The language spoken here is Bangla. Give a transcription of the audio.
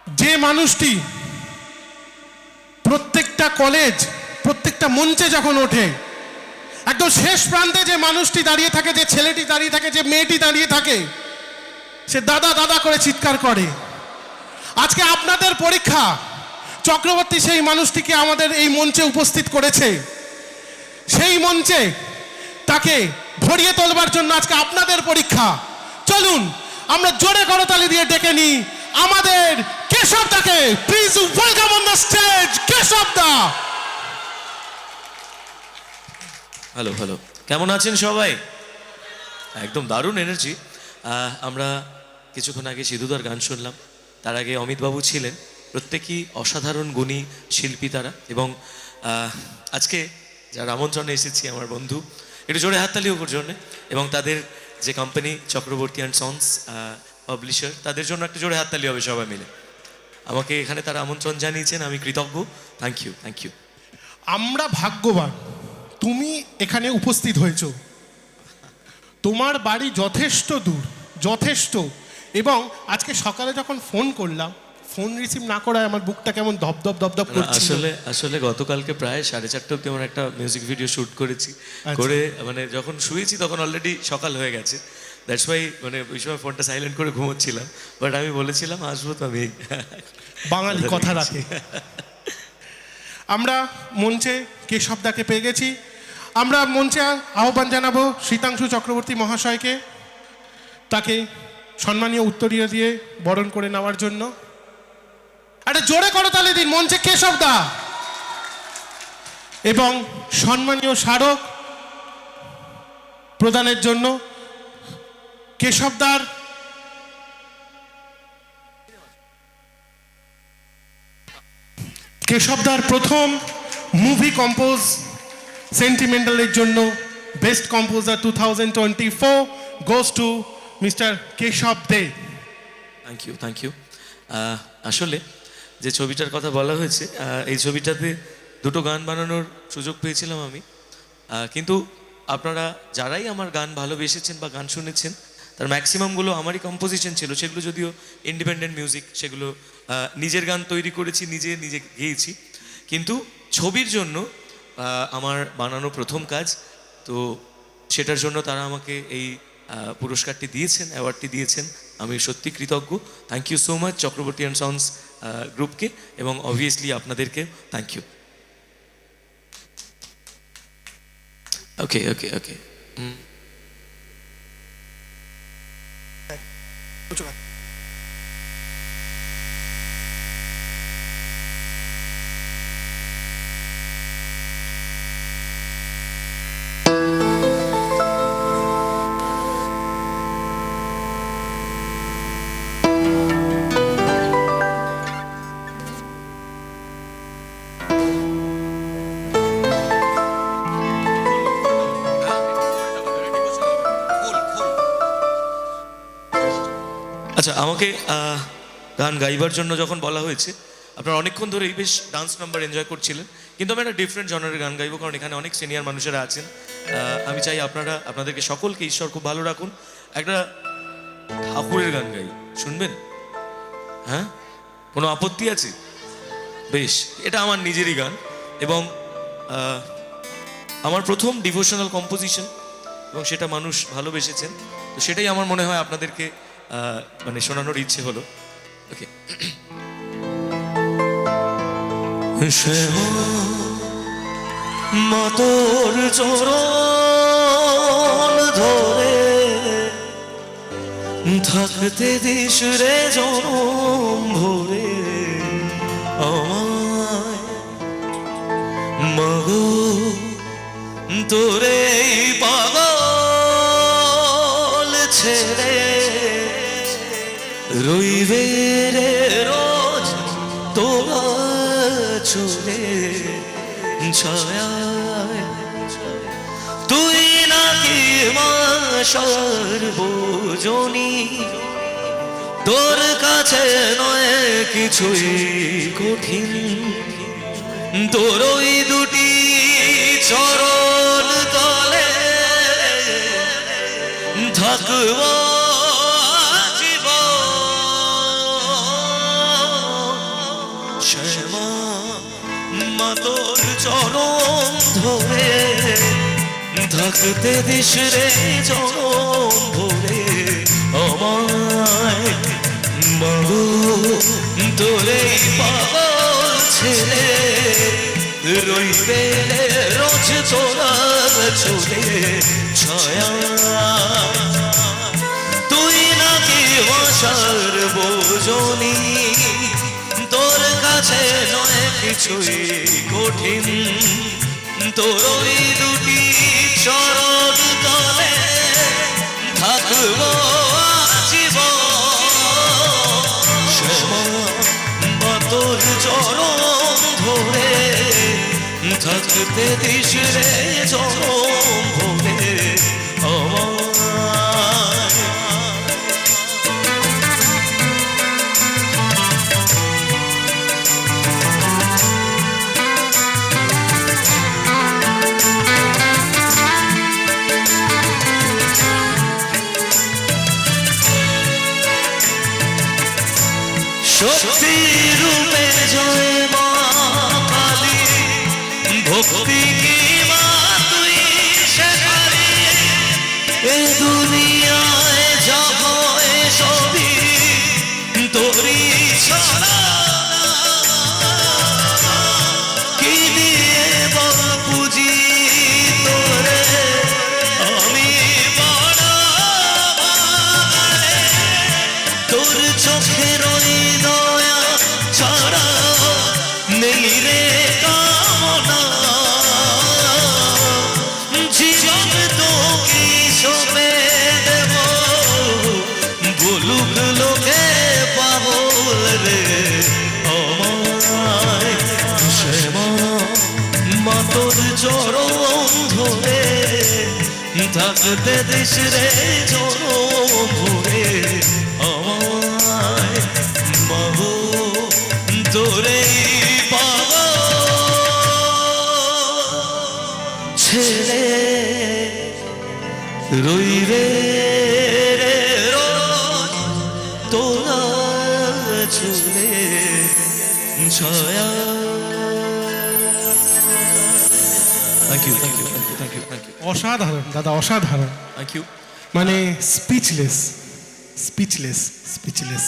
যে মানুষটি প্রত্যেকটা কলেজ প্রত্যেকটা মঞ্চে যখন ওঠে, একদম শেষ প্রান্তে যে মানুষটি দাঁড়িয়ে থাকে, যে ছেলেটি দাঁড়িয়ে থাকে, যে মেয়েটি দাঁড়িয়ে থাকে, সে দাদা দাদা করে চিৎকার করে। আজকে আপনাদের পরীক্ষা, চক্রবর্তী সেই মানুষটিকে আমাদের এই মঞ্চে উপস্থিত করেছে। সেই মঞ্চে তাকে ভরিয়ে তোলবার জন্য আজকে আপনাদের পরীক্ষা। চলুন আমরা জোরে করতালি দিয়ে ডেকে নিই আমাদের কেশব দাকে। Please welcome on the stage Keshab da. Hello hello, কেমন আছেন সবাই? একদম দারুণ এনার্জি। আমরা কিছুক্ষণ আগে সিধুদার গান শুনলাম, তার আগে অমিতবাবু ছিলেন। প্রত্যেকেই অসাধারণ গুণী শিল্পী তারা। এবং আজকে যারা আমন্ত্রণে এসেছি আমার বন্ধু, একটু জোরে হাততালি ওর জন্যে, এবং তাদের যে company Chakraborty and sons publisher, তাদের জন্য একটা জোরে হাততালি হবে সবাই মিলে। আমাকে এখানে তারা আমন্ত্রণ জানিয়েছেন, আমি কৃতজ্ঞ। Thank you, thank you. আমরা ভাগ্যবান তুমি এখানে উপস্থিত হয়েছো। তোমার বাড়ি যথেষ্ট দূর, যথেষ্ট। এবং আজকে সকালে যখন ফোন করলাম, ফোন রিসিভ না করায় আমার বুকটা কেমন ধপধপ ধপধপ করছিল। আসলে গতকালকে প্রায় 4:30 অব্দি আমার একটা মিউজিক ভিডিও শ্যুট করেছি। করে মানে যখন শুয়েছি তখন অলরেডি সকাল হয়ে গেছে। দ্যাটস ওয়াই মানে ওই সময় ফোনটা সাইলেন্ট করে ঘুমোচ্ছিলাম। বাট আমি বলেছিলাম আসবো তো আমি। বাঙালি কথা রাখে। আমরা মঞ্চে কেশব দাকে পেয়ে গেছি। আমরা মঞ্চে আহ্বান জানাবো শীতাংশু চক্রবর্তী মহাশয়কে, তাকে সম্মানীয় উত্তরীয় দিয়ে বরণ করে নেওয়ার জন্য। একটা জোরে করতালি দিন মঞ্চে কেশব দা। এবং সম্মানীয় স্মারক প্রদানের জন্য কেশবদার প্রথম মুভি কম্পোজ সেন্টিমেন্টালের জন্য best composer 2024 goes to mister Keshab Dey. Thank you, thank you. আসলে যে ছবিটার কথা বলা হয়েছে, এই ছবিটাতে দুটো গান বানানোর সুযোগ পেয়েছিলাম আমি। কিন্তু আপনারা যারাই আমার গান ভালোবেসেছেন বা গান শুনেছেন, তার ম্যাক্সিমামগুলো আমারই কম্পোজিশন ছিল। সেগুলো যদিও ইন্ডিপেন্ডেন্ট মিউজিক, সেগুলো নিজের গান তৈরি করেছি, নিজে নিজে গেয়েছি। কিন্তু ছবির জন্য আমার বানানো প্রথম কাজ, তো সেটার জন্য তারা আমাকে এই পুরস্কারটি দিয়েছেন, অ্যাওয়ার্ডটি দিয়েছেন। আমি সত্যি কৃতজ্ঞ। Thank you so much Chakraborty and sons গ্রুপকে, এবং অবভিয়াসলি আপনাদেরকে থ্যাংক ইউ। ওকে ওকে ওকে। আচ্ছা, আমাকে গান গাইবার জন্য যখন বলা হয়েছে, আপনারা অনেকক্ষণ ধরেই বেশ ডান্স নাম্বার এনজয় করছিলেন, কিন্তু আমি একটা ডিফারেন্ট জনারের গান গাইবো, কারণ এখানে অনেক সিনিয়র মানুষেরা আছেন। আমি চাই আপনাদেরকে সকলকে ঈশ্বর খুব ভালো রাখুন। একটা ঠাকুরের গান গাই, শুনবেন? হ্যাঁ, কোনো আপত্তি আছে? বেশ, এটা আমার নিজেরই গান, এবং আমার প্রথম ডিভোশনাল কম্পোজিশন, এবং সেটা মানুষ ভালোবেসেছেন। তো সেটাই আমার মনে হয় আপনাদেরকে মানে শোনানোর ইচ্ছে হলো। ওকে। মতর চরণ ধরে থাকতে দিস রে জনম ভরে আমায়, মগো তোরে পাগল ছেড়ে রইবে রে রোজ তোরা চলে ছায়ায়। তুই নাকি মা সর্বজনী, তোর কাছে নয় কিছুই কঠিন, তোর ওই দুটি চরণ তলে থাকব জীবন। তোর চরণ ধরে থাকতে দিস রে চরণ ভরে আমায় মাগো তোরে পাগল ছেলে রইবে রোজ তোরার চলে ছায়া তুই নাকি ভাষার বোঝনি তোর কাছে নয় কিছুই কঠিন তোর ওই দুটি চরণ তলে থাকবো জীবন শ্যামা তোর চরণ ধরে থাকতে দিস রে চরণ ভরে আমায় শক্তি রূপে জয় মা কালী ভক্তি কি মা তুই শেখালি এ দুনিয়ায় যাব সবই তোরি ছাড়া কি দিয়ে বল পুজি তোরে আমি বড় বাঙালি তোর চোখের ওই দয়া ছাড়া নেই রে কামনা জীবন তোকে সবে দেব বলুক লোকে পাগল রে আমায় শ্যামা মা তোর চরণ ধরে থাকতে দিস রে চরণ ভরে আমায় মাগো তোরে পাগল ছেলে রইবে রে রোজ তোরা চলে ছায়া thank you thank you thank you thank you thank you অসাধারণ দাদা, অসাধারণ। থ্যাংক ইউ মানে স্পিচলেস স্পিচলেস স্পিচলেস।